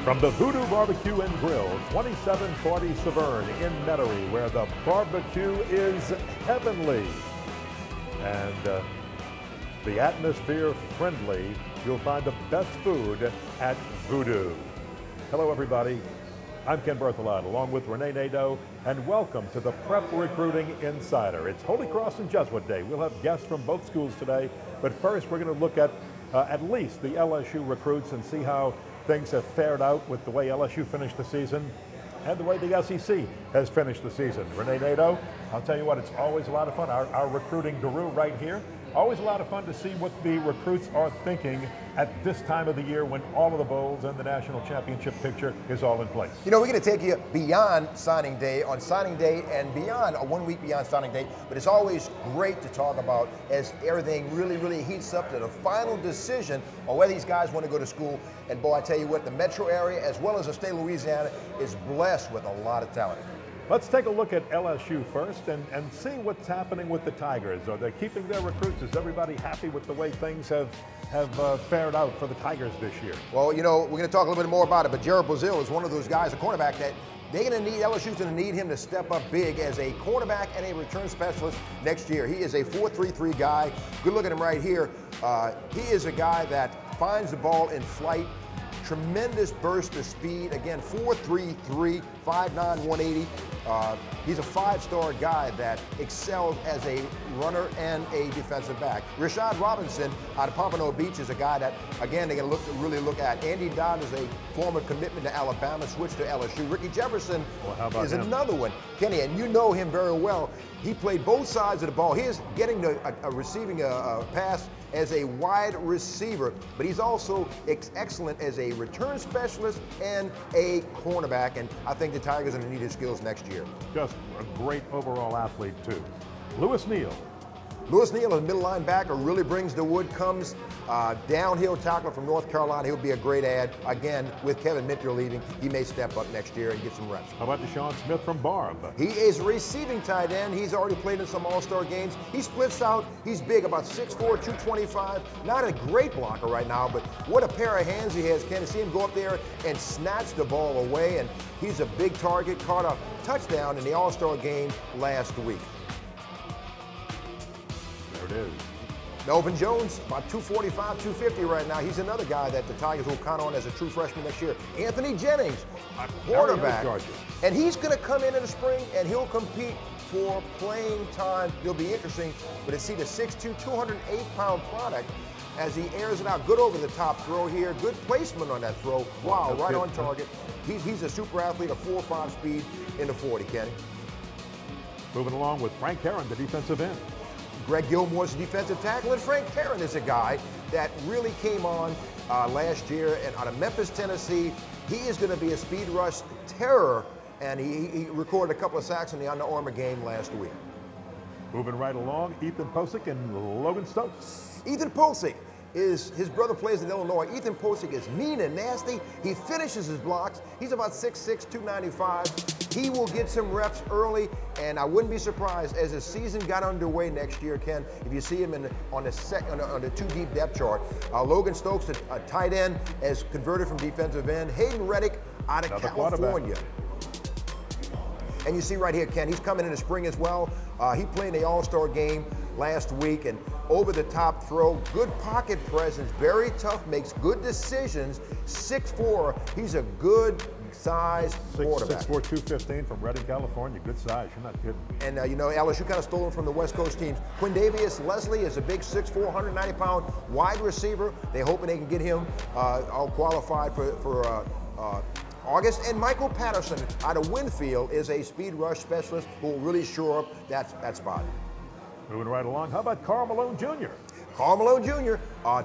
From the Voodoo Barbecue and Grill, 2740 Severn in Metairie, where the barbecue is heavenly and the atmosphere friendly, you'll find the best food at Voodoo. Hello, everybody. I'm Ken Berthelot, along with Renee Nadeau, and welcome to the Prep Recruiting Insider. It's Holy Cross and Jesuit Day. We'll have guests from both schools today, but first we're going to look at least the LSU recruits and see how things have fared out with the way LSU finished the season and the way the SEC has finished the season. Renee Nadeau, I'll tell you what, it's always a lot of fun. Our recruiting guru right here. Always a lot of fun to see what the recruits are thinking at this time of the year when all of the bowls and the national championship picture is all in place. You know, we're going to take you beyond signing day, on signing day and beyond, a 1 week beyond signing day, but it's always great to talk about as everything really heats up to the final decision on whether these guys want to go to school. And boy, I tell you what, the metro area as well as the state of Louisiana is blessed with a lot of talent. Let's take a look at LSU first and see what's happening with the Tigers. Are they keeping their recruits? Is everybody happy with the way things have fared out for the Tigers this year? Well, you know, we're going to talk a little bit more about it, but Jared Brazil is one of those guys, a cornerback, that they're going to need, LSU's going to need him to step up big as a cornerback and a return specialist next year. He is a 4.33 guy. Good look at him right here. He is a guy that finds the ball in flight. Tremendous burst of speed. Again, 4.33, 5'9", 180. He's a five-star guy that excels as a runner and a defensive back. Rashad Robinson out of Pompano Beach is a guy that, again, they're going to really look at. Andy Dodd is a former commitment to Alabama, switched to LSU. Ricky Jefferson is another one. Kenny, and you know him very well. He played both sides of the ball. He is getting receiving a pass as a wide receiver, but he's also excellent as a return specialist and a cornerback, and I think the Tigers are going to need his skills next year. Just a great overall athlete, too. Lewis Neal. Lewis Neal, a middle linebacker, really brings the wood, comes downhill tackler from North Carolina. He'll be a great add. Again, with Kevin Minter leaving, he may step up next year and get some reps. How about Deshaun Smith from Barb? He is receiving tight end. He's already played in some all-star games. He splits out. He's big, about 6'4", 225. Not a great blocker right now, but what a pair of hands he has. Can you see him go up there and snatch the ball away? And he's a big target, caught a touchdown in the all-star game last week. There it is. Melvin Jones, about 245, 250 right now. He's another guy that the Tigers will count on as a true freshman next year. Anthony Jennings, a quarterback. And he's going to come in the spring, and he'll compete for playing time. It'll be interesting, but to see the 6'2", 208-pound product as he airs it out. Good over-the-top throw here. Good placement on that throw. Wow, right on target. He's a super athlete, a 4.5 speed in the 40, Kenny. Moving along with Frank Heron, the defensive end. Greg Gilmore's defensive tackle, and Frank Heron is a guy that really came on last year and out of Memphis, Tennessee. He is going to be a speed rush terror, and he recorded a couple of sacks in the Under Armour game last week. Moving right along, Ethan Posick and Logan Stokes. Ethan Posick his brother plays in Illinois. Ethan Posick is mean and nasty. He finishes his blocks. He's about 6'6", 295. He will get some reps early, and I wouldn't be surprised as the season got underway next year, Ken, if you see him on the two-deep depth chart. Logan Stokes, a tight end, has converted from defensive end. Hayden Reddick out of California. And you see right here, Ken, he's coming in the spring as well. He played in the All-Star game last week, and over-the-top throw, good pocket presence, very tough, makes good decisions. 6'4", he's a good size quarterback. 6'4", 215 from Redding, California. Good size, you're not kidding. And you know, LSU kind of stole him from the West Coast teams. Quindavius Leslie is a big 6'4", 190-pound wide receiver. They're hoping they can get him all qualified for August. And Michael Patterson out of Winfield is a speed rush specialist who will really shore up that spot. Moving right along, how about Carl Malone Jr.? Carl Malone Jr.,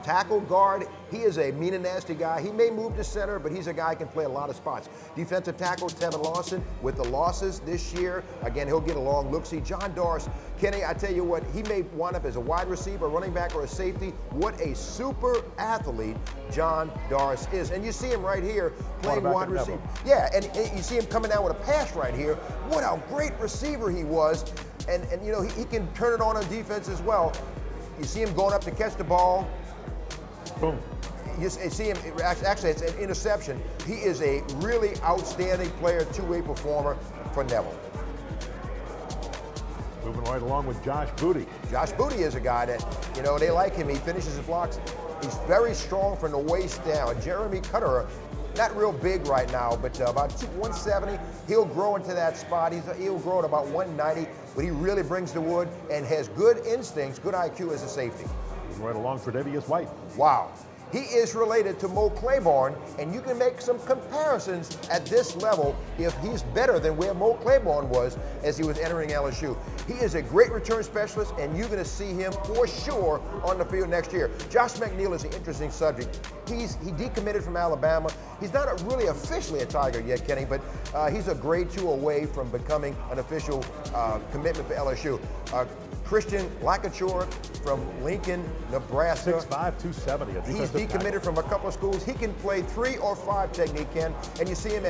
tackle guard. He is a mean and nasty guy. He may move to center, but he's a guy who can play a lot of spots. Defensive tackle, Tevin Lawson, with the losses this year. Again, he'll get a long look-see. John Darce, Kenny, I tell you what, he may wind up as a wide receiver, running back, or a safety. What a super athlete John Darce is. And you see him right here playing wide receiver. Yeah, and you see him coming down with a pass right here. What a great receiver he was. And you know, he can turn it on defense as well. You see him going up to catch the ball. Boom. You see him, actually it's an interception. He is a really outstanding player, two-way performer for Neville. Moving right along with Josh Booty. Josh Booty is a guy that, you know, they like him. He finishes his blocks. He's very strong from the waist down. Jeremy Cutter, not real big right now, but about 170. He'll grow into that spot. He'll grow at about 190, but he really brings the wood and has good instincts, good IQ as a safety. Moving right along for Davius White. Wow. He is related to Mo Claiborne, and you can make some comparisons at this level if he's better than where Mo Claiborne was as he was entering LSU. He is a great return specialist, and you're going to see him for sure on the field next year. Josh McNeil is an interesting subject. He decommitted from Alabama. He's not really officially a Tiger yet, Kenny, but he's a grade 2 away from becoming an official commitment for LSU. Christian Lacouture from Lincoln, Nebraska. 6'5", 270. He's decommitted from a couple of schools. He can play 3 or 5 technique, Ken, and you see him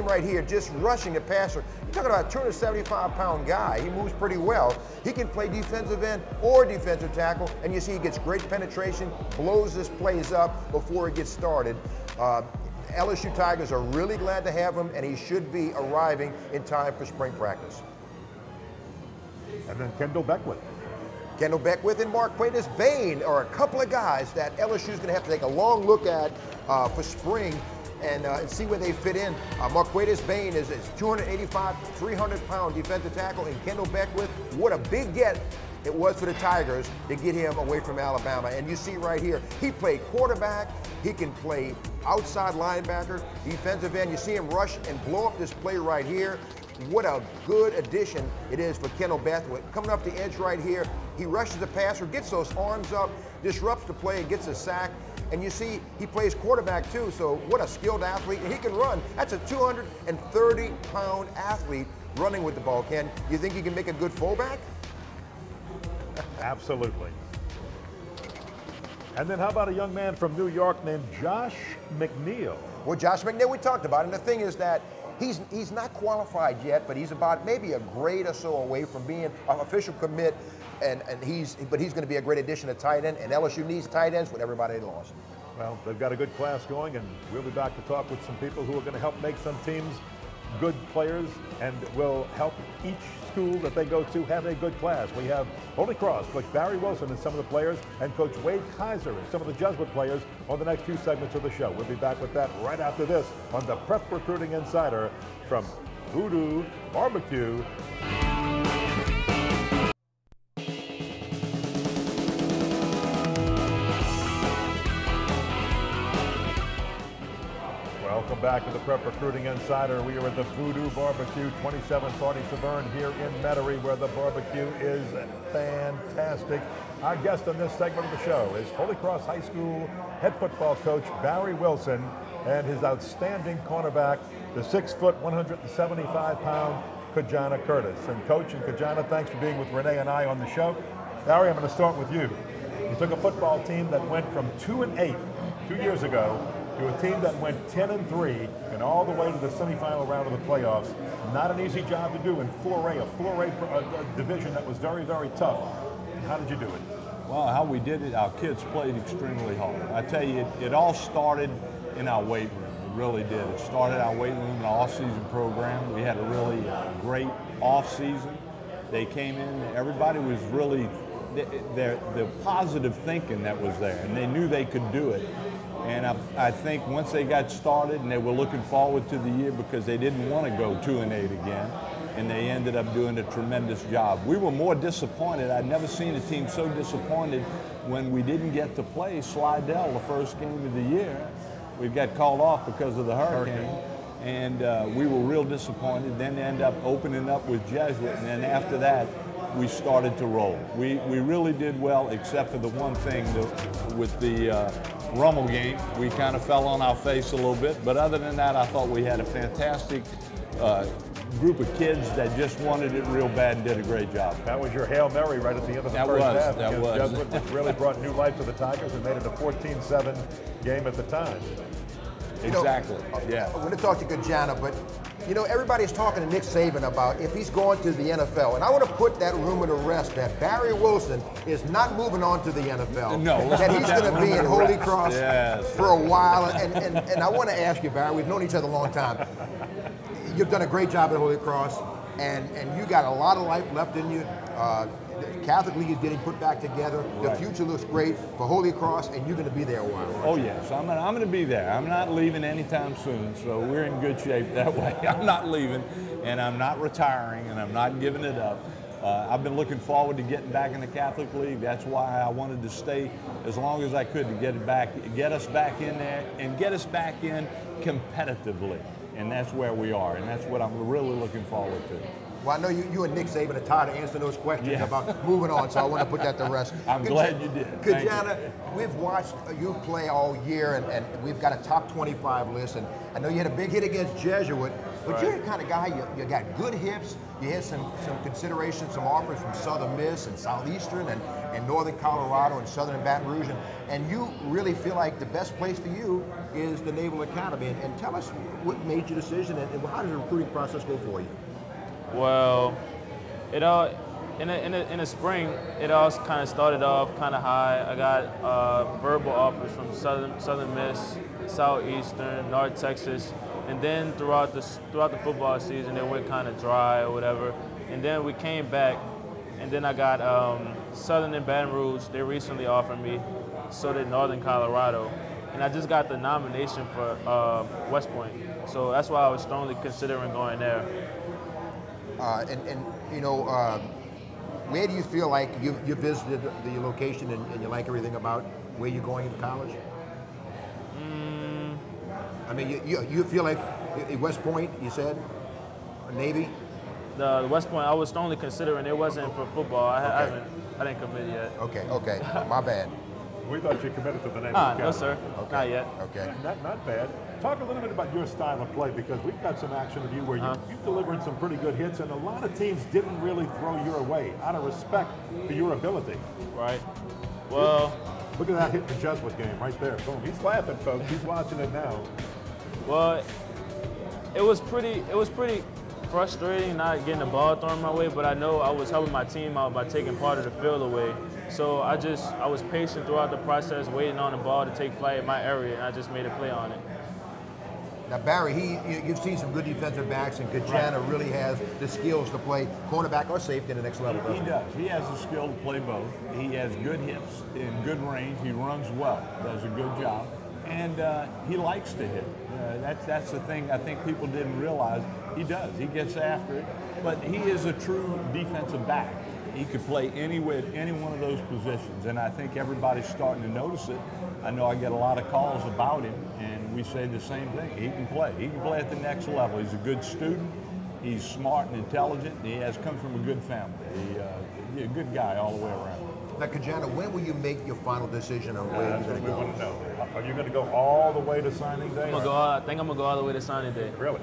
right here just rushing the passer. You're talking about a 275-pound guy. He moves pretty well. He can play defensive end or defensive tackle, and you see he gets great penetration, blows his plays up before it gets started. LSU Tigers are really glad to have him, and he should be arriving in time for spring practice. And then Kendall Beckwith. Kendall Beckwith and Marquez Bain are a couple of guys that LSU is going to have to take a long look at for spring and see where they fit in. Marquez Bain is 285, 300-pound defensive tackle, and Kendall Beckwith, what a big get it was for the Tigers to get him away from Alabama. And you see right here, he played quarterback, he can play outside linebacker, defensive end. You see him rush and blow up this play right here. What a good addition it is for Kendall Beckwith. Coming up the edge right here, he rushes the passer, gets those arms up, disrupts the play, and gets a sack. And you see he plays quarterback too, so what a skilled athlete. And he can run. That's a 230-pound athlete running with the ball, Ken. You think he can make a good fullback? Absolutely. And then how about a young man from New York named Josh McNeil? Well, Josh McNeil, we talked about, and the thing is that he's not qualified yet, but he's about maybe a grade or so away from being an official commit, but he's going to be a great addition to tight end, and LSU needs tight ends with everybody they lost. Well, they've got a good class going, and we'll be back to talk with some people who are going to help make some teams good players and will help each school that they go to have a good class. We have Holy Cross, Coach Barry Wilson and some of the players, and Coach Wade Kaiser and some of the Jesuit players on the next few segments of the show. We'll be back with that right after this on the Prep Recruiting Insider from Voodoo Barbecue. Welcome back to the Prep Recruiting Insider. We are at the Voodoo Barbecue, 2740 Severn here in Metairie, where the barbecue is fantastic. Our guest on this segment of the show is Holy Cross High School head football coach Barry Wilson and his outstanding cornerback, the 6', 175-pound Kajana Curtis. And Coach and Kajana, thanks for being with Renee and I on the show. Barry, I'm going to start with you. You took a football team that went from 2-8 2 years ago to a team that went 10-3 and all the way to the semifinal round of the playoffs. Not an easy job to do in 4A, a 4A division that was very, very tough. And how did you do it? Well, how we did it, our kids played extremely hard. I tell you, it all started in our weight room. It really did. It started our weight room in the off-season program. We had a really great off-season. They came in, everybody was really, the positive thinking that was there, and they knew they could do it. And I think once they got started and they were looking forward to the year because they didn't want to go 2-8 again, and they ended up doing a tremendous job. We were more disappointed. I'd never seen a team so disappointed when we didn't get to play Slidell the first game of the year. We got called off because of the hurricane. And we were real disappointed. Then they ended up opening up with Jesuit, and then after that, we started to roll. We really did well, except for the one thing with the Rummel game. We kind of fell on our face a little bit, but other than that, I thought we had a fantastic group of kids that just wanted it real bad and did a great job. That was your Hail Mary right at the end of the first half. That was. Jesuit, which really brought new life to the Tigers and made it a 14-7 game at the time. Exactly, yeah. I'm going to talk to Kajana, but You know, everybody's talking to Nick Saban about if he's going to the NFL, and I want to put that rumor to rest that Barry Wilson is not moving on to the NFL. No, that he's going to be in Holy Cross yes. for a while. And I want to ask you, Barry, we've known each other a long time. You've done a great job at Holy Cross, and you got a lot of life left in you. The Catholic League is getting put back together. The future looks great for Holy Cross, and you're going to be there a while. Oh yes, I'm going to be there. I'm not leaving anytime soon, so we're in good shape that way. I'm not leaving, and I'm not retiring, and I'm not giving it up. I've been looking forward to getting back in the Catholic League. That's why I wanted to stay as long as I could to get us back in there, and get us back in competitively. And that's where we are, and that's what I'm really looking forward to. Well, I know you and Nick Saban are tired of answering those questions about moving on, so I want to put that to rest. I'm glad you did. Kajana, we've watched you play all year, and we've got a top 25 list, and I know you had a big hit against Jesuit, but you're the kind of guy, you got good hips, you had some consideration, some offers from Southern Miss and Southeastern and Northern Colorado and Southern and Baton Rouge, and you really feel like the best place for you is the Naval Academy. And tell us what made your decision, and how did the recruiting process go for you? Well, it all in the spring, it all kind of started off kind of high. I got verbal offers from Southern Miss, Southeastern, North Texas, and then throughout the football season, it went kind of dry or whatever. And then we came back, and then I got Southern and Baton Rouge. They recently offered me. So did Northern Colorado, and I just got the nomination for West Point. So that's why I was strongly considering going there. Where do you feel like you visited the location and you like everything about where you're going into college? I mean, you feel like West Point, you said, or Navy? The West Point, I was strongly considering. It wasn't for football. I didn't commit yet. Okay, my bad. We thought you committed to the Naval Academy. No, sir. Okay. Not yet. Okay. Not bad. Talk a little bit about your style of play, because we've got some action of you where you delivered some pretty good hits, and a lot of teams didn't really throw your way out of respect for your ability. Right. Well, look at that hit in the Jesuit game right there. Boom. He's laughing, folks. He's watching it now. Well, it was pretty frustrating not getting the ball thrown my way, but I know I was helping my team out by taking part of the field away. So I was patient throughout the process, waiting on the ball to take flight in my area, and I just made a play on it. Now, Barry, you've seen some good defensive backs, and Kajana really has the skills to play cornerback or safety in the next level. He does. He has the skill to play both. He has good hips and good range. He runs well, does a good job, and he likes to hit. That's the thing I think people didn't realize. He does. He gets after it, but he is a true defensive back. He could play any one of those positions, and I think everybody's starting to notice it. I know I get a lot of calls about him, and we say the same thing. He can play. He can play at the next level. He's a good student. He's smart and intelligent. And he has come from a good family. He's a good guy all the way around. Now, Kajana, when will you make your final decision on where you're going to go? We want to know. Are you going to go all the way to signing day? I think I'm going to go all the way to signing day. Really?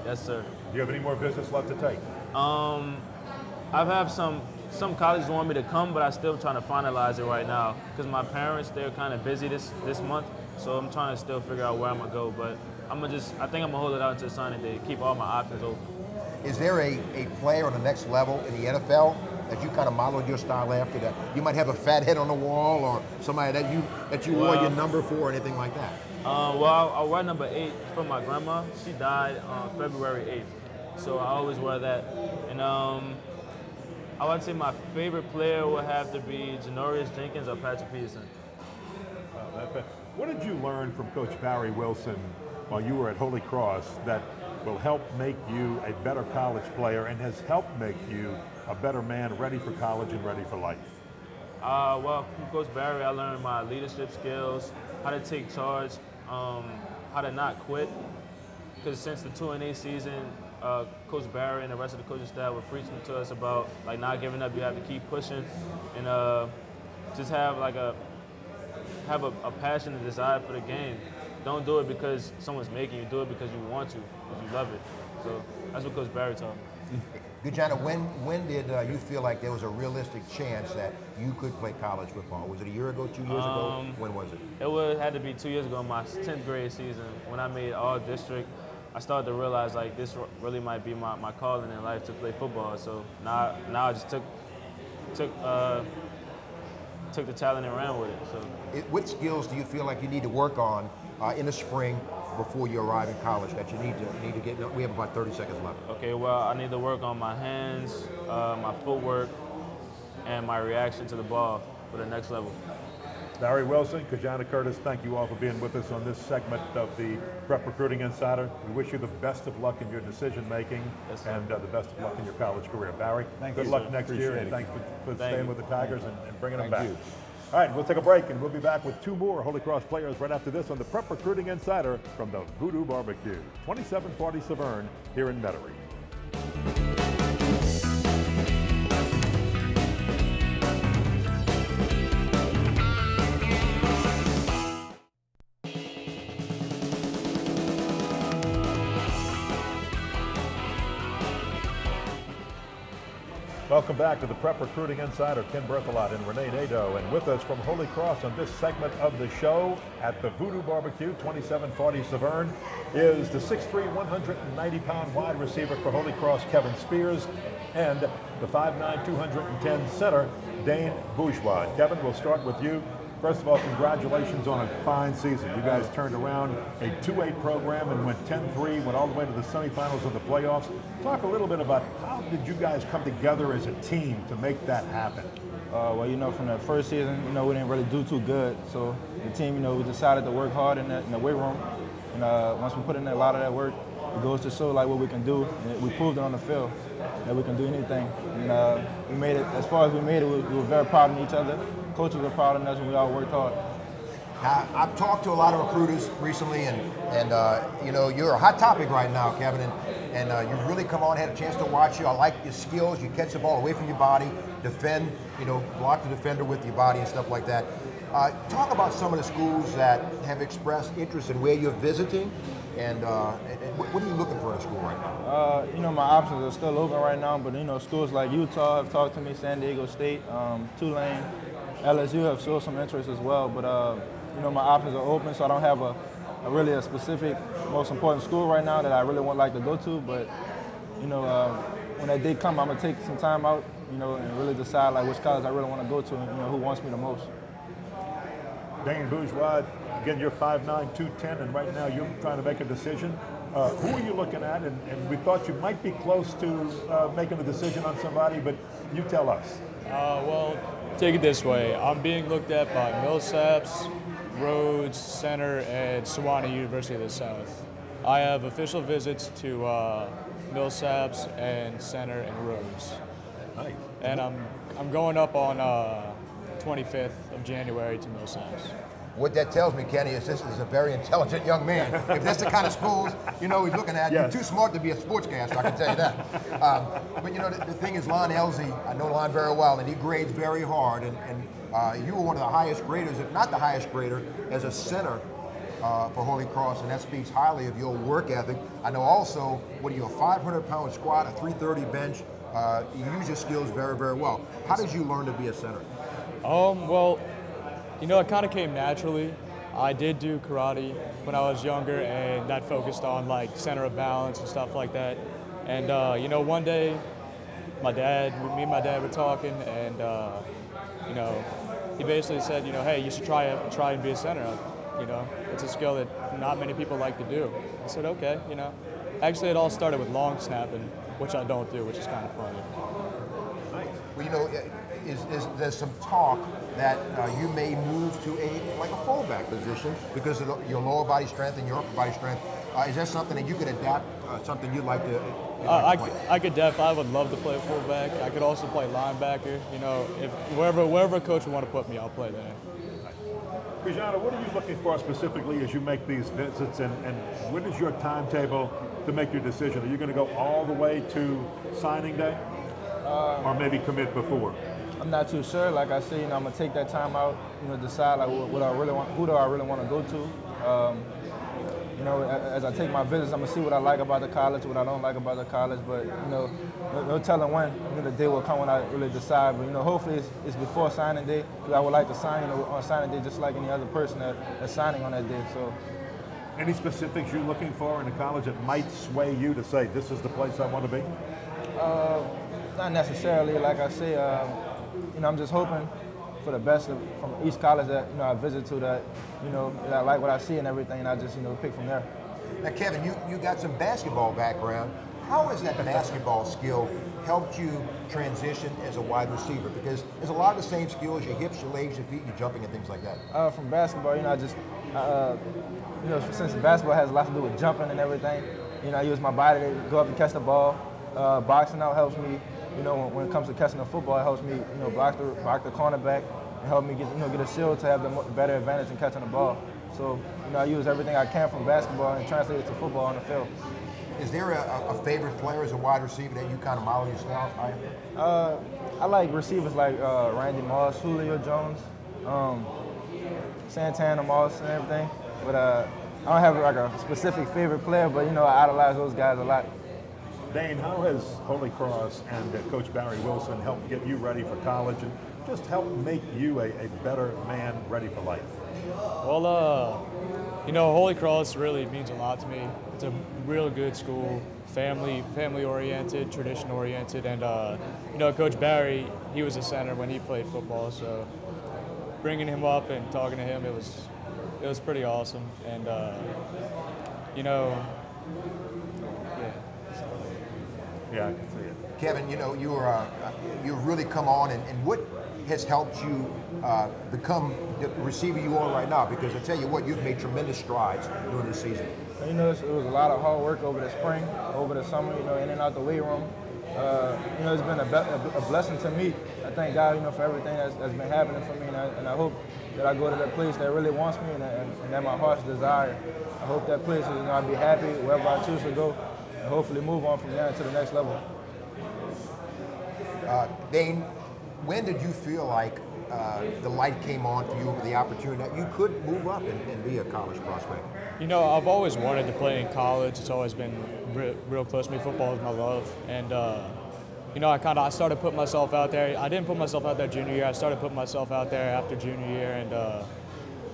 Yes, sir. Do you have any more visits left to take? I've had some colleges want me to come, but I'm still trying to finalize it right now because my parents, they're kind of busy this month, so I'm trying to still figure out where I'm gonna go. But I think I'm gonna hold it out until signing day, keep all my options open. Is there a player on the next level in the NFL that you kind of modeled your style after, that you might have a fat head on the wall, or somebody that you wore your number for, or anything like that? I wear number 8 from my grandma. She died on February 8th, so I always wear that. And I would say my favorite player would have to be Janoris Jenkins or Patrick Peterson. What did you learn from Coach Barry Wilson while you were at Holy Cross that will help make you a better college player and has helped make you a better man, ready for college and ready for life? Well, from Coach Barry, I learned my leadership skills, how to take charge, how to not quit. Because since the 2-8 season, Coach Barry and the rest of the coaching staff were preaching to us about like not giving up. You have to keep pushing, and just have a passion and desire for the game. Don't do it because someone's making you. Do it because you want to, because you love it. So that's what Coach Barry taught me. Gujana, when did you feel like there was a realistic chance that you could play college football? Was it a year ago, 2 years ago? When was it? It had to be 2 years ago, my 10th grade season, when I made all district. I started to realize like this really might be my calling in life to play football. So now I just took the talent and ran with it. So What skills do you feel like you need to work on in the spring before you arrive in college that you need to get? We have about 30 seconds left. okay, well I need to work on my hands, my footwork, and my reaction to the ball for the next level. Barry Wilson, Kajana Curtis, thank you all for being with us on this segment of the Prep Recruiting Insider. We wish you the best of luck in your decision making and the best of luck in your college career. Barry, good luck next year, and thanks for staying with the Tigers and bringing them back. All right, we'll take a break and we'll be back with 2 more Holy Cross players right after this on the Prep Recruiting Insider from the Voodoo Barbecue, 2740 Severn here in Metairie. Welcome back to the Prep Recruiting Insider. Ken Berthelot and Renee Nadeau, and with us from Holy Cross on this segment of the show at the Voodoo Barbecue, 2740 Severn, is the 6'3", 190-pound wide receiver for Holy Cross, Kevin Spears, and the 5'9", 210 center, Dane Bourgeois. Kevin, we'll start with you. First of all, congratulations on a fine season. You guys turned around a 2-8 program and went 10-3, went all the way to the semifinals of the playoffs. Talk a little bit about how did you guys come together as a team to make that happen? Well, you know, from the first season, you know, we didn't really do too good. So the team, you know, we decided to work hard in the weight room. And once we put in a lot of that work, it goes to show like what we can do. And we proved it on the field that we can do anything. And we made it, as far as we made it, we were very proud of each other. Coaches were proud of us, and we all worked hard. I've talked to a lot of recruiters recently, and you know, you're a hot topic right now, Kevin, and you've really come on, had a chance to watch you. I like your skills. You catch the ball away from your body, defend, you know, block the defender with your body and stuff like that. Talk about some of the schools that have expressed interest in where you're visiting, and what are you looking for in a school right now? You know, my options are still open right now, but you know, schools like Utah have talked to me, San Diego State, Tulane, LSU have shown some interest as well, but you know, my options are open, so I don't have a really specific, most important school right now that I really would like to go to, but you know, when that day comes, I'm gonna take some time out, you know, and really decide like which college I really want to go to, and you know, who wants me the most. Dane Bourgeois, again, you're 5'9", 210, and right now you're trying to make a decision. Who are you looking at? And we thought you might be close to making a decision on somebody, but you tell us. Well, take it this way. I'm being looked at by Millsaps, Rhodes, Center, and Sewanee University of the South. I have official visits to Millsaps and Center and Rhodes. Nice. And I'm going up on 25th of January to Millsaps. What that tells me, Kenny, is this is a very intelligent young man. If that's the kind of schools, you know, he's looking at, yes. You're too smart to be a sportscaster, I can tell you that. But you know, the thing is, Lon Elsie, I know Lon very well, and he grades very hard, and you were one of the highest graders, if not the highest grader, as a center for Holy Cross, and that speaks highly of your work ethic. I know also, what are you, a 500-pound squat, a 330 bench, you use your skills very, very well. How did you learn to be a center? Well, you know, it kind of came naturally. I did do karate when I was younger, and that focused on like center of balance and stuff like that. And you know, one day, me and my dad were talking, and you know, he basically said, you know, hey, you should try and be a center. You know, it's a skill that not many people like to do. I said, okay, you know. Actually, it all started with long snapping, which I don't do, which is kind of funny. Well, you know, there's some talk that you may move to like a fullback position because of your lower body strength and your upper body strength. Is that something that you could adapt? Something you'd like to? I could I would love to play fullback. I could also play linebacker. You know, if wherever a coach would want to put me, I'll play there. Kajana, what are you looking for specifically as you make these visits, and what is your timetable to make your decision? Are you going to go all the way to signing day, or maybe commit before? I'm not too sure. Like I said, you know, I'm gonna take that time out, you know, decide like what I really want, who do I really want to go to. You know, as I take my visits, I'm gonna see what I like about the college, what I don't like about the college. But you know, no telling when. You know, the day will come when I really decide. But you know, hopefully it's before signing day, because I would like to sign, you know, on signing day just like any other person that's signing on that day. So Any specifics you're looking for in a college that might sway you to say, this is the place I want to be? Not necessarily. Like I say, you know, I'm just hoping for the best from each college that, you know, I visit to, that, you know, that I like what I see and everything, and I just, you know, pick from there. Now, Kevin, you got some basketball background. How has that basketball skill helped you transition as a wide receiver? Because there's a lot of the same skills, your hips, your legs, your feet, your jumping and things like that. From basketball, you know, you know, since basketball has a lot to do with jumping and everything, you know, I use my body to go up and catch the ball. Boxing out helps me, you know, when it comes to catching the football, it helps me, you know, block the cornerback and help me get a shield to have the better advantage in catching the ball. So, you know, I use everything I can from basketball and translate it to football on the field. Is there a favorite player as a wide receiver that you kind of model your style after? I like receivers like Randy Moss, Julio Jones, Santana Moss and everything. But I don't have like a specific favorite player, but, you know, I idolize those guys a lot. Dane, how has Holy Cross and Coach Barry Wilson helped get you ready for college and just help make you a better man ready for life? Well, you know, Holy Cross really means a lot to me. It's a real good school, family-oriented, tradition-oriented, and you know, Coach Barry, he was a center when he played football, so bringing him up and talking to him, it was pretty awesome, and you know, yeah, I can see it. Kevin, you know, you've really come on, and what has helped you become the receiver you are right now? Because I tell you what, you've made tremendous strides during this season. You know, it was a lot of hard work over the spring, over the summer, you know, in and out the weight room. You know, it's been a blessing to me. I thank God, you know, for everything that's been happening for me, and I hope that I go to that place that really wants me and that my heart's desire. I hope that place is, you know, I'll be happy wherever I choose to go, and hopefully move on from there to the next level. Dane, when did you feel like the light came on for you over the opportunity that you could move up and be a college prospect? You know, I've always wanted to play in college. It's always been real close to me. Football is my love, and you know, I started putting myself out there. I didn't put myself out there junior year. I started putting myself out there after junior year, and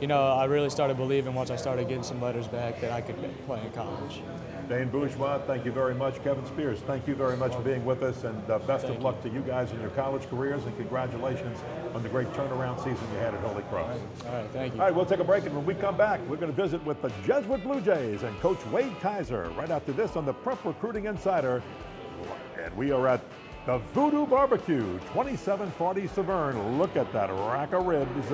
you know, I really started believing once I started getting some letters back that I could play in college. Dane Bourgeois, thank you very much. Kevin Spears, thank you very much for being with us, and best of luck to you guys in your college careers, and congratulations on the great turnaround season you had at Holy Cross. All right, thank you. All right, we'll take a break, and when we come back, we're going to visit with the Jesuit Blue Jays and Coach Wade Kaiser right after this on the Prep Recruiting Insider. And we are at the Voodoo Barbecue, 2740 Severn. Look at that rack of ribs.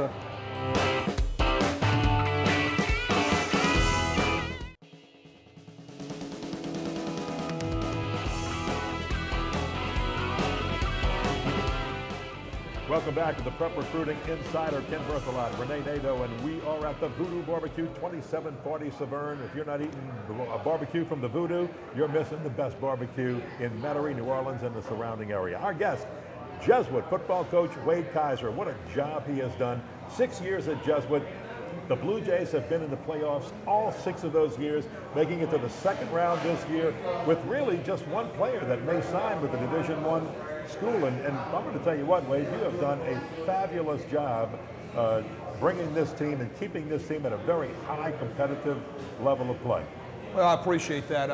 Welcome back to the Prep Recruiting Insider. Ken Berthelot, Renee Nadeau, and we are at the Voodoo Barbecue, 2740 Severn. If you're not eating a barbecue from the Voodoo, you're missing the best barbecue in Metairie, New Orleans, and the surrounding area. Our guest, Jesuit football coach Wade Kaiser. What a job he has done. 6 years at Jesuit. The Blue Jays have been in the playoffs all 6 of those years, making it to the second round this year with really just one player that may sign with the Division I school. And I'm going to tell you what, Wade, you have done a fabulous job bringing this team and keeping this team at a very high competitive level of play. Well, I appreciate that.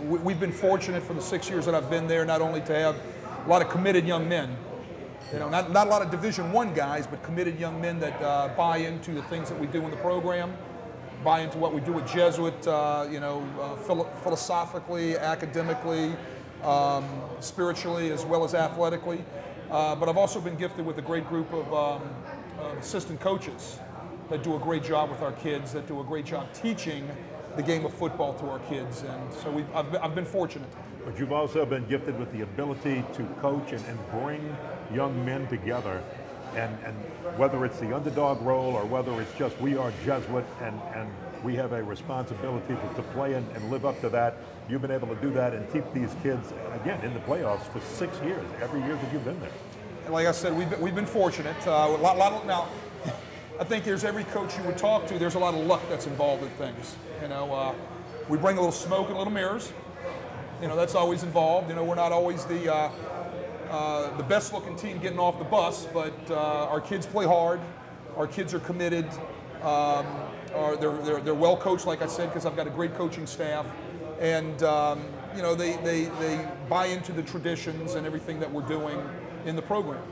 We've been fortunate for the 6 years that I've been there, not only to have a lot of committed young men, you know, not a lot of Division I guys, but committed young men that buy into the things that we do in the program, buy into what we do at Jesuit, you know, philosophically, academically, spiritually, as well as athletically. But I've also been gifted with a great group of assistant coaches that do a great job with our kids, that do a great job teaching the game of football to our kids. And so I've been fortunate. But you've also been gifted with the ability to coach and bring young men together. And whether it's the underdog role or whether it's just we are Jesuit and we have a responsibility to play and live up to that, you've been able to do that and keep these kids, again, in the playoffs for 6 years, every year that you've been there. Like I said, we've been fortunate. Now, I think there's every coach you would talk to, there's a lot of luck that's involved in things. You know, we bring a little smoke and a little mirrors. You know, that's always involved. You know, we're not always the best-looking team getting off the bus, but our kids play hard. Our kids are committed. they're well coached, like I said, because I've got a great coaching staff, and you know, they buy into the traditions and everything that we're doing in the program.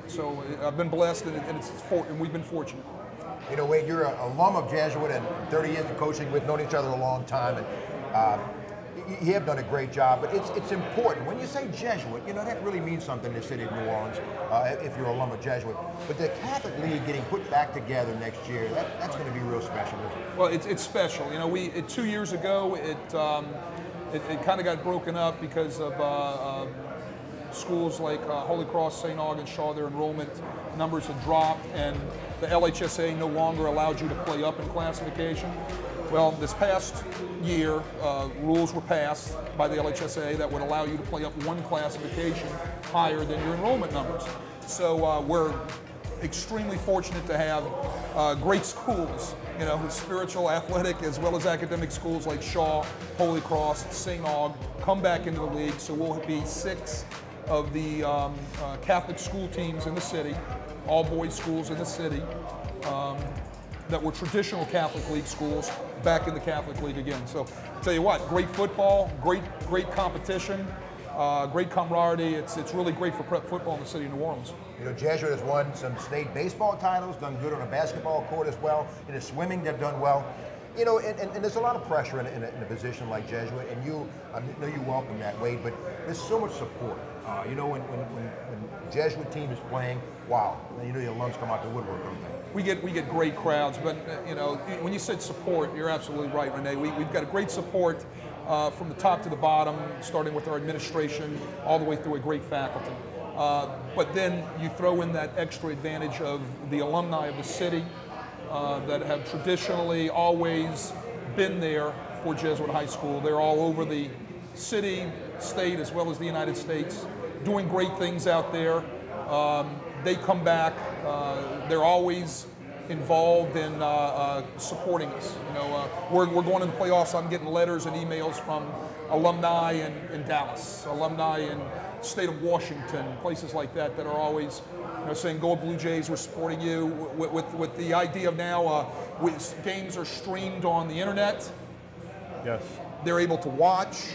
So I've been blessed, and we've been fortunate. You know, Wade, you're an alum of Jesuit and 30 years of coaching. We've known each other a long time, and you have done a great job. But it's important when you say Jesuit. You know, that really means something in the city of New Orleans if you're an alum of Jesuit. But the Catholic League getting put back together next year, that's going to be real special, isn't it? Well, it's special. You know, 2 years ago it kind of got broken up because of schools like Holy Cross, St. Aug, and Shaw. Their enrollment numbers had dropped, and the LHSA no longer allowed you to play up in classification. Well, this past year, rules were passed by the LHSA that would allow you to play up one classification higher than your enrollment numbers. So we're extremely fortunate to have great schools, you know, spiritual, athletic, as well as academic schools like Shaw, Holy Cross, St. Aug, come back into the league. So we'll be 6 of the Catholic school teams in the city, all boys schools in the city, that were traditional Catholic League schools back in the Catholic League again. So I'll tell you what, great football, great competition, great camaraderie. It's really great for prep football in the city of New Orleans. You know, Jesuit has won some state baseball titles, done good on a basketball court as well. In the swimming, they've done well. You know, and there's a lot of pressure in a position like Jesuit, and I know you welcome that, Wade, but there's so much support. You know, when Jesuit team is playing, wow, you know the alums come out the woodwork, don't they? We get great crowds, but you know, when you said support, you're absolutely right, Renee. We've got a great support from the top to the bottom, starting with our administration, all the way through a great faculty. But then you throw in that extra advantage of the alumni of the city that have traditionally always been there for Jesuit High School. They're all over the city, state, as well as the United States, doing great things out there. They come back. They're always involved in supporting us. You know, we're going to the playoffs. I'm getting letters and emails from alumni in Dallas, alumni in the state of Washington, places like that are always, you know, saying, "Go Blue Jays, we're supporting you." With the idea of now, games are streamed on the internet. Yes. They're able to watch,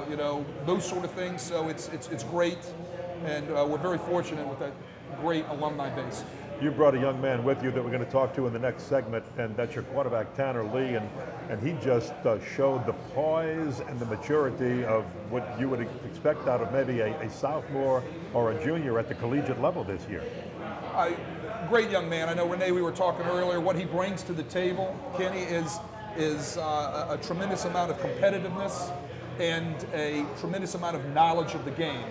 you know, those sort of things. So it's great, and we're very fortunate with that great alumni base. You brought a young man with you that we're going to talk to in the next segment, and that's your quarterback, Tanner Lee, and he just showed the poise and the maturity of what you would expect out of maybe a sophomore or a junior at the collegiate level this year. Great young man. I know, Renee, we were talking earlier, what he brings to the table, Kenny, is a tremendous amount of competitiveness and a tremendous amount of knowledge of the game.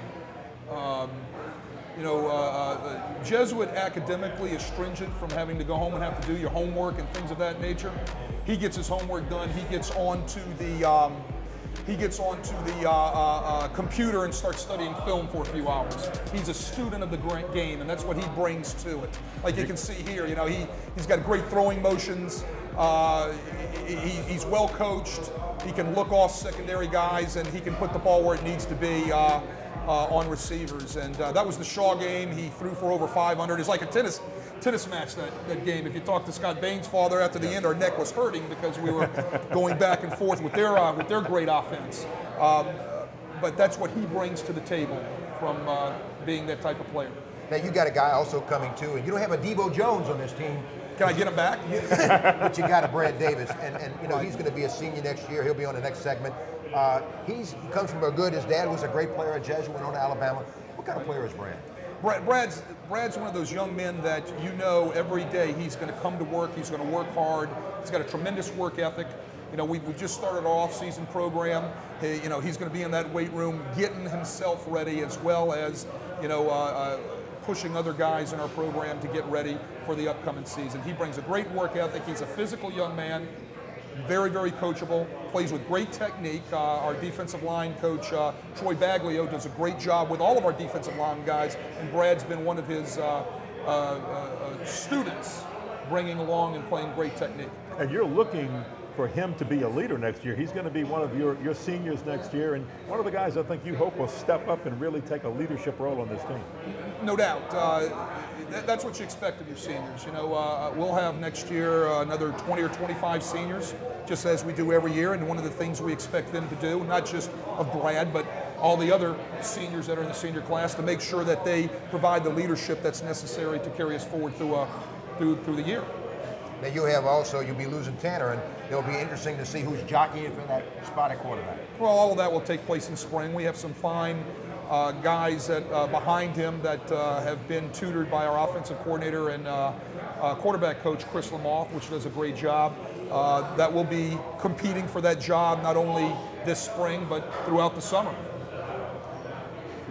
You know, Jesuit academically is stringent from having to go home and have to do your homework and things of that nature. He gets his homework done. He gets onto the computer and starts studying film for a few hours. He's a student of the game, and that's what he brings to it. Like you can see here, you know, he's got great throwing motions. He's well coached. He can look off secondary guys, and he can put the ball where it needs to be on receivers. And that was the Shaw game. He threw for over 500. It's like a tennis match, that game. If you talk to Scott Bain's father after the end, our neck was hurting because we were going back and forth with their great offense. But that's what he brings to the table from being that type of player. Now you got a guy also coming too, and you don't have a Debo Jones on this team. Can I get him back? But you got a Brad Davis, and you know he's going to be a senior next year. He'll be on the next segment. He comes from a good. His dad was a great player at Jesuit, went on to Alabama. What kind of player is Brad? Brad's one of those young men that you know every day he's going to come to work. He's going to work hard. He's got a tremendous work ethic. You know, we've just started our off-season program. You know, he's going to be in that weight room, getting himself ready, as well as, you know, pushing other guys in our program to get ready for the upcoming season. He brings a great work ethic. He's a physical young man, very, very coachable, plays with great technique. Our defensive line coach, Troy Baglio, does a great job with all of our defensive line guys, and Brad's been one of his students, bringing along and playing great technique. And you're looking for him to be a leader next year. He's going to be one of your seniors next year, and one of the guys I think you hope will step up and really take a leadership role on this team. No doubt. That's what you expect of your seniors. You know, we'll have next year another 20 or 25 seniors, just as we do every year. And one of the things we expect them to do, not just of Brad, but all the other seniors that are in the senior class, to make sure that they provide the leadership that's necessary to carry us forward through the year. Now you'll be losing Tanner, and it'll be interesting to see who's jockeying for that spot at quarterback. Well, all of that will take place in spring. We have some fine guys behind him that have been tutored by our offensive coordinator and quarterback coach, Chris Lamoth, which does a great job. That will be competing for that job not only this spring, but throughout the summer.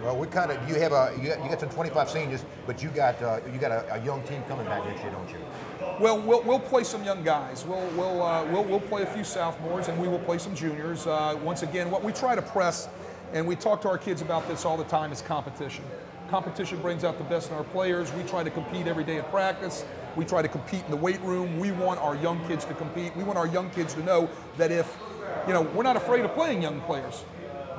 Well, you got some 25 seniors, but you got a young team coming back next year, don't you? Well, we'll play some young guys. We'll play a few sophomores, and we will play some juniors. Once again, what we try to press, and we talk to our kids about this all the time, is competition. Competition brings out the best in our players. We try to compete every day at practice. We try to compete in the weight room. We want our young kids to compete. We want our young kids to know that if, you know, we're not afraid of playing young players.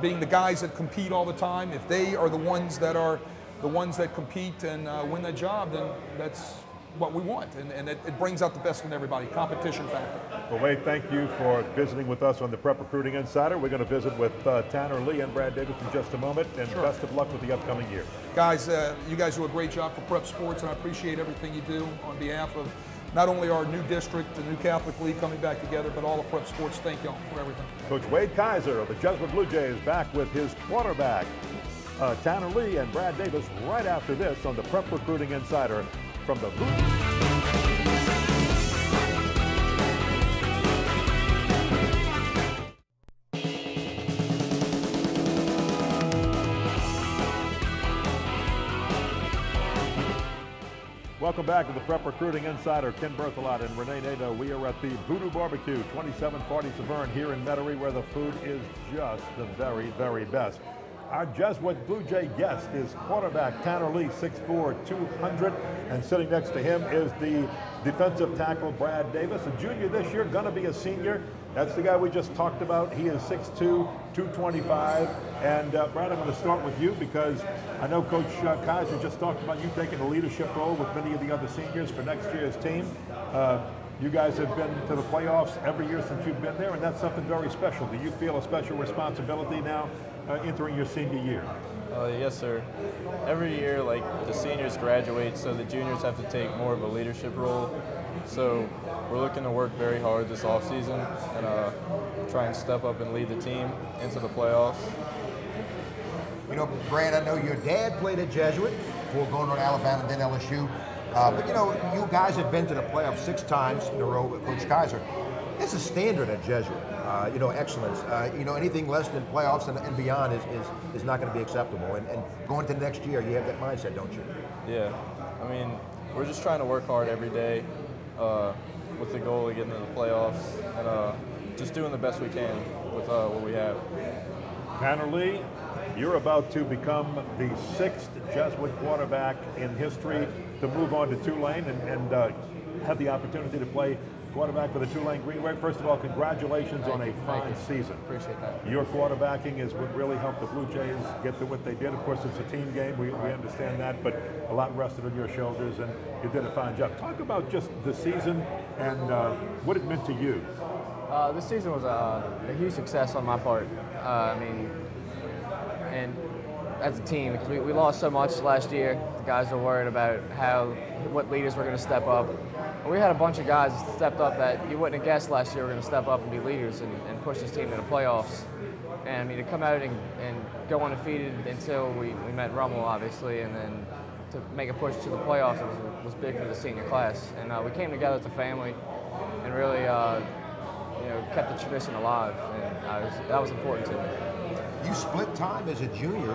Being the guys that compete all the time, if they are the ones that compete and win that job, then that's what we want, and it brings out the best in everybody. Competition factor. Well, Wade, thank you for visiting with us on the Prep Recruiting Insider. We're going to visit with Tanner Lee and Brad Davis in just a moment, and best of luck with the upcoming year. Guys, you guys do a great job for Prep Sports, and I appreciate everything you do on behalf of not only our new district, the new Catholic League coming back together, but all of Prep Sports. Thank y'all for everything. Coach Wade Kaiser of the Jesuit Blue Jays back with his quarterback, Tanner Lee and Brad Davis, right after this on the Prep Recruiting Insider from the Blue. Welcome back to the Prep Recruiting Insider. Ken Berthelot and Renee Nadeau. We are at the Voodoo Barbecue, 2740 Severn here in Metairie, where the food is just the very, very best. Our Jesuit Blue Jay guest is quarterback Tanner Lee, 6'4", 200, and sitting next to him is the defensive tackle Brad Davis, a junior this year, gonna be a senior. That's the guy we just talked about. He is 6'2", 225. And Brad, I'm going to start with you because I know Coach Kaiser just talked about you taking a leadership role with many of the other seniors for next year's team. You guys have been to the playoffs every year since you've been there, and that's something very special. Do you feel a special responsibility now entering your senior year? Yes, sir. Every year, like, the seniors graduate, so the juniors have to take more of a leadership role. So we're looking to work very hard this offseason and try and step up and lead the team into the playoffs. You know, Brad, I know your dad played at Jesuit before going on Alabama and then LSU. But, you know, you guys have been to the playoffs 6 times in a row with Coach Kaiser. It's a standard at Jesuit, you know, excellence. You know, anything less than playoffs and beyond is not going to be acceptable. And going to next year, you have that mindset, don't you? Yeah. I mean, we're just trying to work hard every day with the goal of getting to the playoffs and just doing the best we can with what we have. Tanner Lee, you're about to become the 6th Jesuit quarterback in history to move on to Tulane and have the opportunity to play quarterback for the Tulane Green Wave. First of all, congratulations on a fine season. Appreciate that. Your quarterbacking is what really helped the Blue Jays get to what they did. Of course, it's a team game. We understand that, but a lot rested on your shoulders, and you did a fine job. Talk about just the season and what it meant to you. This season was a huge success on my part. I mean, and as a team, because we lost so much last year. The guys were worried about what leaders were going to step up. We had a bunch of guys that stepped up that you wouldn't have guessed last year were going to step up and be leaders and push this team to the playoffs. And I mean, to come out and go undefeated until we met Rummel, obviously, and then to make a push to the playoffs was big for the senior class. And we came together as a family and really you know, kept the tradition alive, and that was important to me. You split time as a junior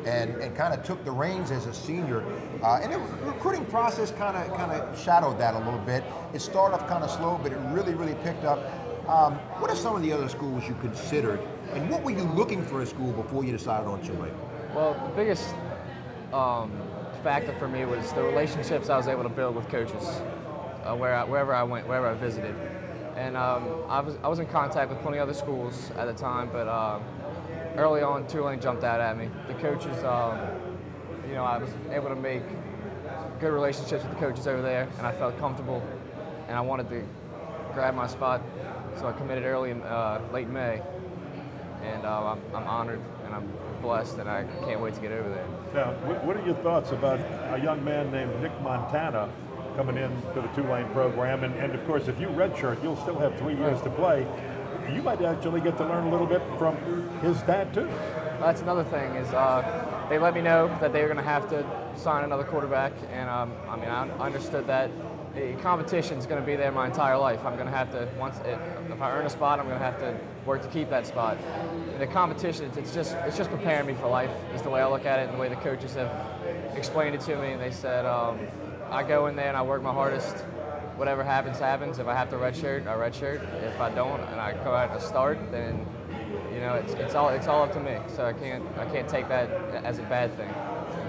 and kind of took the reins as a senior. And the recruiting process kind of shadowed that a little bit. It started off kind of slow, but it really, really picked up. What are some of the other schools you considered, and what were you looking for a school before you decided on Tulane? Well, the biggest factor for me was the relationships I was able to build with coaches wherever I went, wherever I visited. And I was in contact with plenty of other schools at the time, but early on, Tulane jumped out at me. The coaches, you know, I was able to make good relationships with the coaches over there, and I felt comfortable, and I wanted to grab my spot, so I committed early in late May, and I'm honored and I'm blessed, and I can't wait to get over there. Now, what are your thoughts about a young man named Nick Montana coming into the Tulane program? And of course, if you redshirt, you'll still have 3 years to play. You might actually get to learn a little bit from his dad, too. That's another thing is they let me know that they were going to have to sign another quarterback, and I mean, I understood that the competition is going to be there my entire life. I'm going to have to, if I earn a spot, I'm going to have to work to keep that spot. And the competition, it's just preparing me for life, is the way I look at it, and the way the coaches have explained it to me. And they said, I go in there and I work my hardest. Whatever happens, happens. If I have to redshirt, I redshirt. If I don't, and I go out and start, then you know it's all up to me. So I can't take that as a bad thing.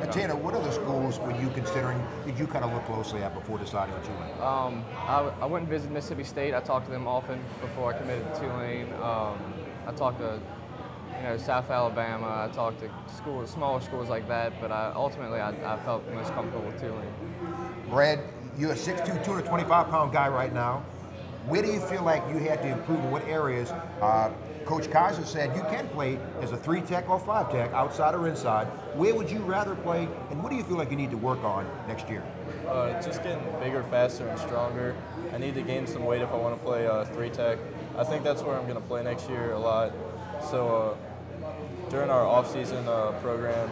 And Tanner, what other schools were you considering? Did you kind of look closely at before deciding on Tulane? I went and visited Mississippi State. I talked to them often before I committed to Tulane. I talked to South Alabama. I talked to smaller schools like that. But ultimately, I felt most comfortable with Tulane. Brad, you're a 6'2", 225-pound guy right now. Where do you feel like you had to improve in what areas? Coach Kaiser said you can play as a 3-tech or 5-tech, outside or inside. Where would you rather play, and what do you feel like you need to work on next year? Just getting bigger, faster, and stronger. I need to gain some weight if I want to play 3-tech. I think that's where I'm going to play next year a lot. So during our off-season program,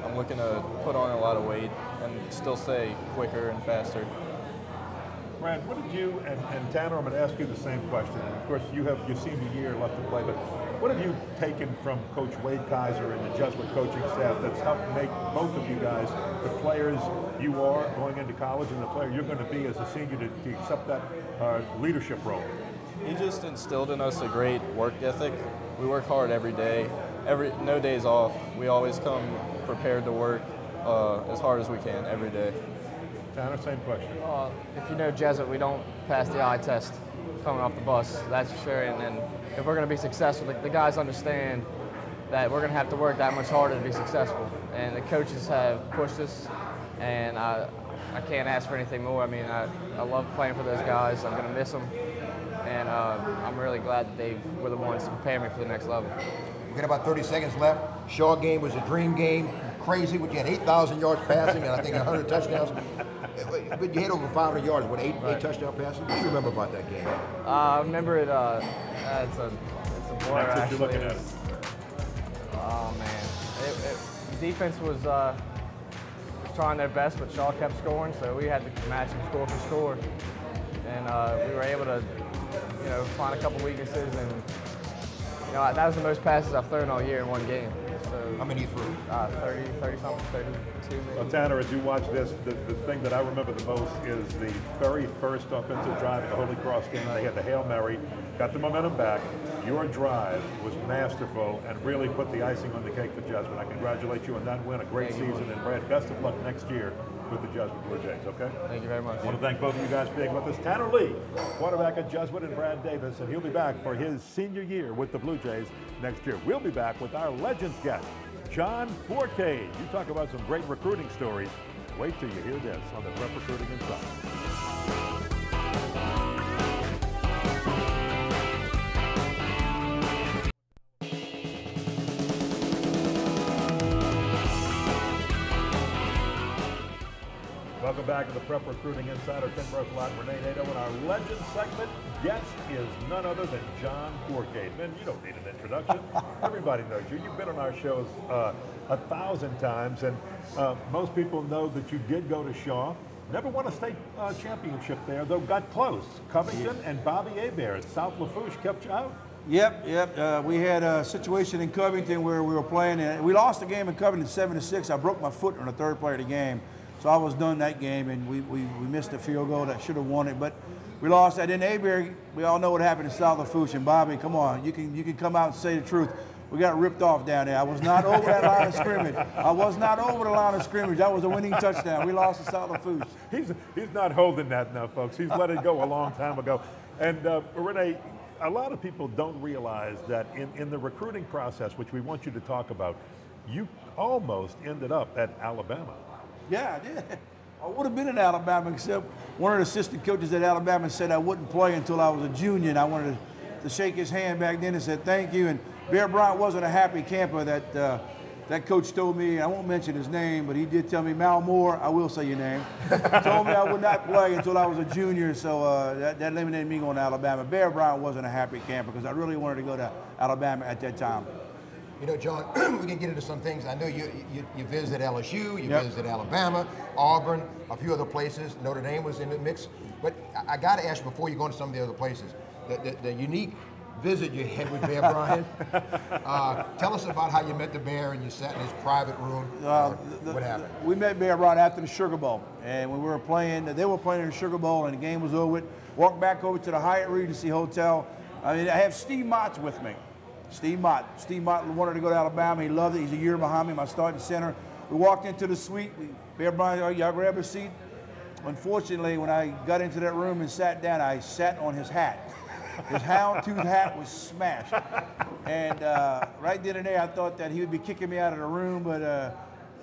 I'm looking to put on a lot of weight and still stay quicker and faster. Brad, what did you, and Tanner, I'm going to ask you the same question. And of course, you have your senior year left to play, but what have you taken from Coach Wade Kaiser and the Jesuit coaching staff that's helped make both of you guys the players you are going into college and the player you're going to be as a senior to accept that leadership role? He just instilled in us a great work ethic. We work hard every day, no days off. We always come prepared to work as hard as we can every day. Tanner, same question. If you know Jesuit, we don't pass the eye test coming off the bus, that's for sure. And if we're going to be successful, the guys understand that we're going to have to work that much harder to be successful. And the coaches have pushed us, and I can't ask for anything more. I mean, I love playing for those guys. I'm going to miss them, and I'm really glad that they were the ones to prepare me for the next level. We got about 30 seconds left. Shaw game was a dream game. Crazy, when you had 8,000 yards passing and I think 100 touchdowns. But you had over 500 yards, what, eight touchdown passes? What do you remember about that game? I remember it, it's a blur. That's what you're looking at. Oh, man. The defense was trying their best, but Shaw kept scoring, so we had to match them score for score. And we were able to, find a couple weaknesses, and that was the most passes I've thrown all year in one game. So, how many you threw? 30-something, 32 maybe. Well, Tanner, as you watch this, the thing that I remember the most is the very first offensive drive in the Holy Cross game. They had the Hail Mary, got the momentum back. Your drive was masterful and really put the icing on the cake for Jesuit. I congratulate you on that win, a great season, and Brad, best of luck next year with the Jesuit Blue Jays, okay? Thank you very much. I want to thank both of you guys for being with us. Tanner Lee, quarterback at Jesuit, and Brad Davis, and he'll be back for his senior year with the Blue Jays next year. We'll be back with our Legends guest, John Forcade. You talk about some great recruiting stories. Wait till you hear this on the Prep Recruiting Insider. Welcome back to the Prep Recruiting Insider. Tim Broselot, Renee Nato, and our Legends segment. Guest is none other than John Forcade. Man, you don't need an introduction. Everybody knows you. You've been on our shows 1,000 times, and most people know that you did go to Shaw. Never won a state championship there, though got close. Covington and Bobby Hebert at South Lafourche kept you out. Yep. We had a situation in Covington where we were playing, and we lost the game in Covington 7-6. I broke my foot on the third play of the game. So I was done that game, and we missed a field goal that should have won it, but we lost that. Then Hebert, we all know what happened in South Lafourche. And Bobby, come on, you can come out and say the truth. We got ripped off down there. I was not over that line of scrimmage. I was not over the line of scrimmage. That was a winning touchdown. We lost to South Lafourche. He's not holding that now, folks. He's let it go a long time ago. And Renee, a lot of people don't realize that in the recruiting process, which we want you to talk about, you almost ended up at Alabama. Yeah, I did. I would have been in Alabama, except one of the assistant coaches at Alabama said I wouldn't play until I was a junior, and I wanted to shake his hand back then and said thank you. And Bear Bryant wasn't a happy camper. That coach told me, I won't mention his name, but he did tell me, Mal Moore, I will say your name, told me I would not play until I was a junior, so that eliminated me going to Alabama. Bear Bryant wasn't a happy camper because I really wanted to go to Alabama at that time. You know, John, we can get into some things. I know you visited LSU, you visited Alabama, Auburn, a few other places. Notre Dame was in the mix. But I got to ask you, before you go into some of the other places, the unique visit you had with Bear Bryant. Tell us about how you met the Bear and you sat in his private room. What happened? We met Bear Bryant after the Sugar Bowl, and when we were playing, they were playing in the Sugar Bowl, and the game was over with. Walked back over to the Hyatt Regency Hotel. I mean, I have Steve Motts with me. Steve Mott wanted to go to Alabama. He loved it. He's a year behind me, my starting center. We walked into the suite. Bear Bryant, y'all grab a seat. Unfortunately, when I got into that room and sat down, I sat on his hat. His houndstooth hat was smashed. And right then and there, I thought that he would be kicking me out of the room, but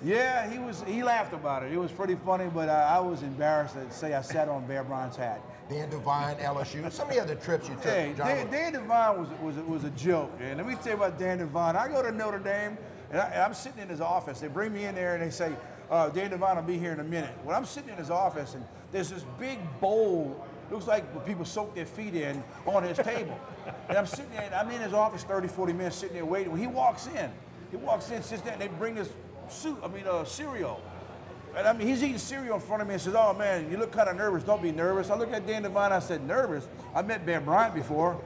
yeah, he laughed about it. It was pretty funny, but I was embarrassed to say I sat on Bear Bryant's hat. Dan Devine, LSU, some of the other trips you took. Hey, Dan Devine was a joke. And let me tell you about Dan Devine. I go to Notre Dame, and I'm sitting in his office. They bring me in there, and they say, Dan Devine will be here in a minute. Well, I'm sitting in his office, and there's this big bowl, looks like what people soak their feet in, on his table. And I'm sitting there, and I'm in his office 30, 40 minutes sitting there waiting. When he walks in, sits there, and they bring this cereal. And I mean, he's eating cereal in front of me and says, oh man, you look kind of nervous, don't be nervous. I looked at Dan Devine, I said, nervous? I met Bear Bryant before.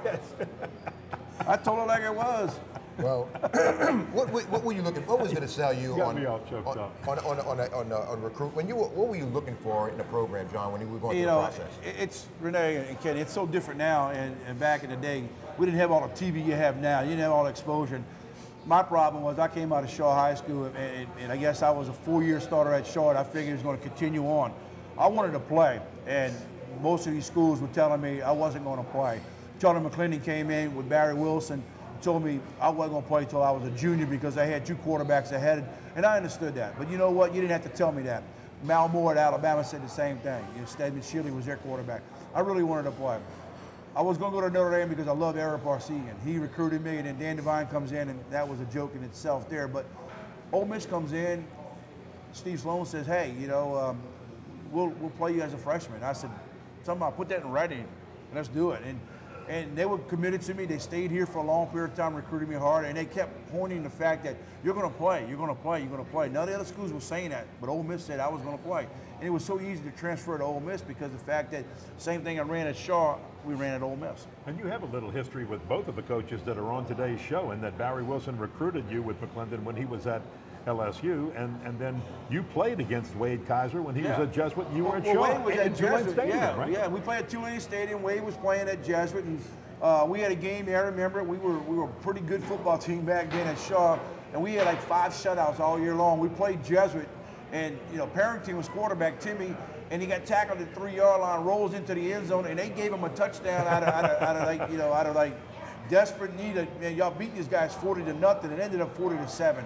Yes. I told her like it was. Well, what were you looking? What was going to sell you on recruit? What were you looking for in the program, John, when you were going through the process? It's Renee and Kenny. It's so different now, and back in the day, we didn't have all the TV you have now. You didn't have all the exposure. My problem was I came out of Shaw High School, and I guess I was a 4-year starter at Shaw, and I figured it was going to continue on. I wanted to play, and most of these schools were telling me I wasn't going to play. Charlie McClendon came in with Barry Wilson, told me I wasn't going to play until I was a junior because they had 2 quarterbacks ahead, and I understood that. But you know what? You didn't have to tell me that. Mal Moore at Alabama said the same thing. Stedman Shirley was their quarterback. I really wanted to play. I was going to go to Notre Dame because I love Eric Barsegan. He recruited me, and then Dan Devine comes in, and that was a joke in itself there. But Ole Miss comes in. Steve Sloan says, hey, you know, we'll play you as a freshman. I said, somehow put that in writing, and let's do it. And they were committed to me. They stayed here for a long period of time, recruiting me hard, and they kept pointing the fact that you're going to play, you're going to play, you're going to play. None of the other schools were saying that, but Ole Miss said I was going to play. And it was so easy to transfer to Ole Miss because of the fact that same thing I ran at Shaw, we ran at Ole Miss. And you have a little history with both of the coaches that are on today's show, and that Barry Wilson recruited you with McClendon when he was at LSU, and then you played against Wade Kaiser when he was at Jesuit. You were at Shaw. Wade was at Tulane Jesuit. Stadium, right? Yeah, we played at Tulane Stadium. Wade was playing at Jesuit, and we had a game there. I remember we were a pretty good football team back then at Shaw, and we had like 5 shutouts all year long. We played Jesuit, and you know Parrington was quarterback, Timmy, and he got tackled at the 3-yard line, rolls into the end zone, and they gave him a touchdown out of desperate need. Man, y'all beat these guys 40-0. It ended up 40-7.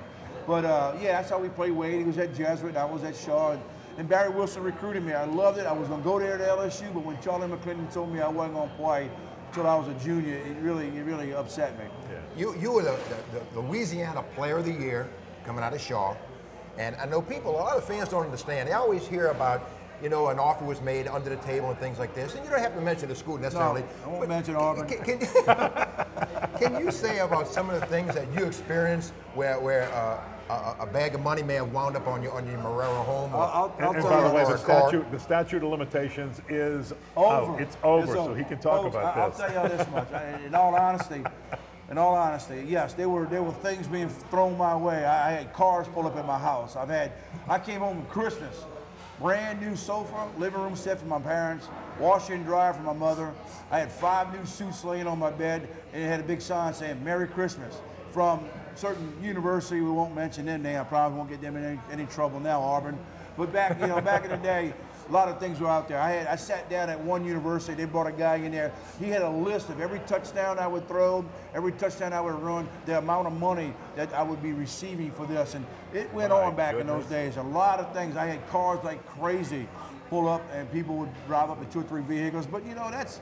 But yeah, that's how we played Wade. He was at Jesuit, I was at Shaw, and Barry Wilson recruited me. I loved it. I was going to go there to LSU, but when Charlie McClendon told me I wasn't going to play until I was a junior, it really upset me. Yeah. You were the Louisiana Player of the Year coming out of Shaw, and I know a lot of fans don't understand. They always hear about, you know, an offer was made under the table and things like this, and you don't have to mention the school necessarily. No, I won't mention Auburn. Can you say about some of the things that you experienced where a bag of money may have wound up on your Marrero home? I'll and tell by you the way, the statute of limitations is over. It's over, so he can talk about this. I'll tell y'all this much. In all honesty, yes, there were things being thrown my way. I had cars pull up at my house. I came home for Christmas, brand new sofa, living room set for my parents, washer and dryer for my mother. I had 5 new suits laying on my bed, and it had a big sign saying "Merry Christmas" from certain university. We won't mention their name. I probably won't get them in any trouble now, Auburn. But back in the day, A lot of things were out there. I sat down at one university. They brought a guy in there. He had a list of every touchdown I would throw, every touchdown I would run, the amount of money that I would be receiving for this. And it went on back in those days. A lot of things. I had cars like crazy pull up, and people would drive up in 2 or 3 vehicles. But you know, that's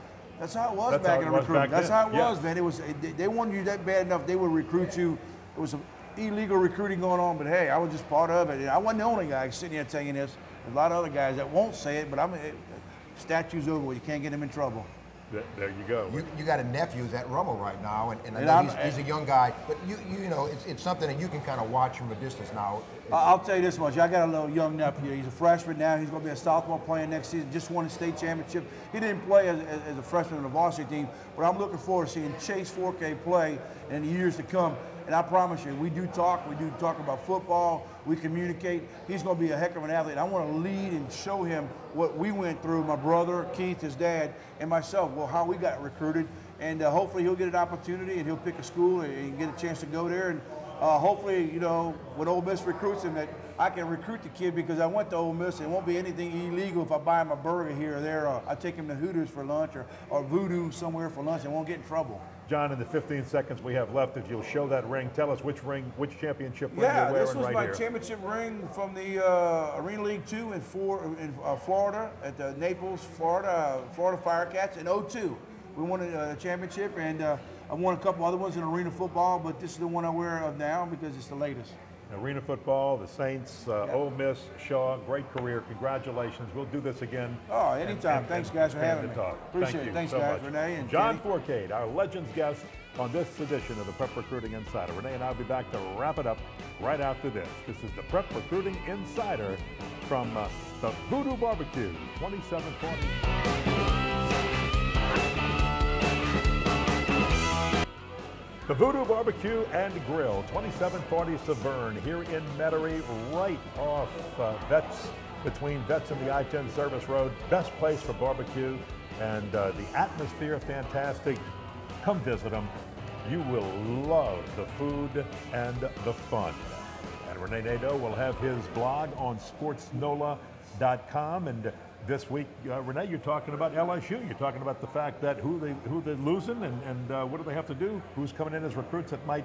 how it was back in the recruiting. That's how it was, man. It was they wanted you that bad enough, they would recruit you. It was some illegal recruiting going on, but hey, I was just part of it. I wasn't the only guy sitting here telling you this. There's a lot of other guys that won't say it, but statue's over. You can't get them in trouble. There you go. You got a nephew who's at Rummel right now, and I know he's a young guy, but you know it's something that you can kind of watch from a distance now. I'll tell you this much. I got a little young nephew. He's a freshman now. He's going to be a sophomore playing next season. Just won a state championship. He didn't play as a freshman on the varsity team, but I'm looking forward to seeing Chase Forkay play in the years to come. And I promise you, we do talk about football, we communicate. He's going to be a heck of an athlete. I want to lead and show him what we went through, my brother, Keith, his dad, and myself, well, how we got recruited. And hopefully he'll get an opportunity and he'll pick a school and get a chance to go there. And hopefully, you know, when Ole Miss recruits him, that I can recruit the kid because I went to Ole Miss. It won't be anything illegal if I buy him a burger here or there, or I take him to Hooters for lunch or Voodoo somewhere for lunch and won't get in trouble. John, in the 15 seconds we have left, if you'll show that ring, tell us which championship ring you're wearing right here. Yeah, this was my championship ring from the Arena League 2 in Florida, at the Naples, Florida Firecats in '02. We won a championship, and I won a couple other ones in arena football, but this is the one I wear now because it's the latest. Arena football, the Saints, Ole Miss, Shaw, great career. Congratulations. We'll do this again. Oh, anytime. Thanks, guys, for having me. Appreciate it. Thanks, guys, much. Renee and John Forcade, our Legends guest on this edition of the Prep Recruiting Insider. Renee and I will be back to wrap it up right after this. This is the Prep Recruiting Insider from the Voodoo Barbecue, 2740. The Voodoo Barbecue and Grill, 2740 Severn, here in Metairie, right off between Vets and the I-10 Service Road. Best place for barbecue, and the atmosphere fantastic. Come visit them. You will love the food and the fun. And Renee Nadeau will have his blog on sportsnola.com. And this week, Renee, you're talking about LSU. You're talking about the fact that who they're losing and what do they have to do? Who's coming in as recruits that might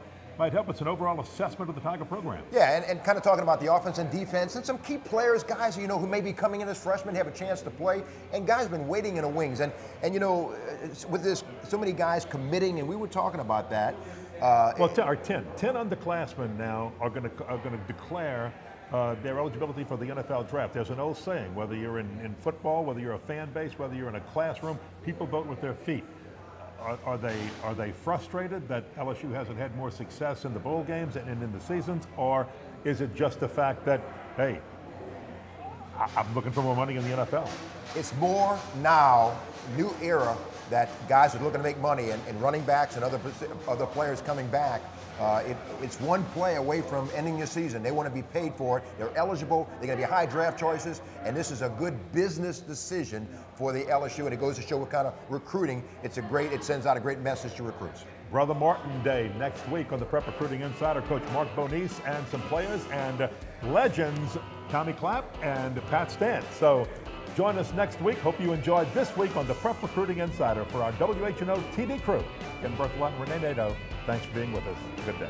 help. It's an overall assessment of the Tiger program. Yeah, and kind of talking about the offense and defense and some key players, guys, you know, who may be coming in as freshmen, have a chance to play, and guys been waiting in the wings. And you know, with this, so many guys committing, and we were talking about that. Well, our 10 underclassmen now are going to declare their eligibility for the NFL draft. There's an old saying, whether you're in football, whether you're a fan base, whether you're in a classroom, people vote with their feet. Are they frustrated that LSU hasn't had more success in the bowl games and in the seasons, or is it just the fact that, hey, I'm looking for more money in the NFL? It's more now, new era, that guys are looking to make money, and running backs and other players coming back. It's one play away from ending your season. They want to be paid for it. They're eligible. They're going to be high draft choices, and this is a good business decision for the LSU. And it goes to show what kind of recruiting. It sends out a great message to recruits. Brother Martin Day next week on the Prep Recruiting Insider. Coach Mark Bonise and some players and legends, Tommy Clapp and Pat Stant. So join us next week. Hope you enjoyed this week on the Prep Recruiting Insider. For our WHNO TV crew, Ken Berthelot and Renee Nadeau, thanks for being with us. Good day.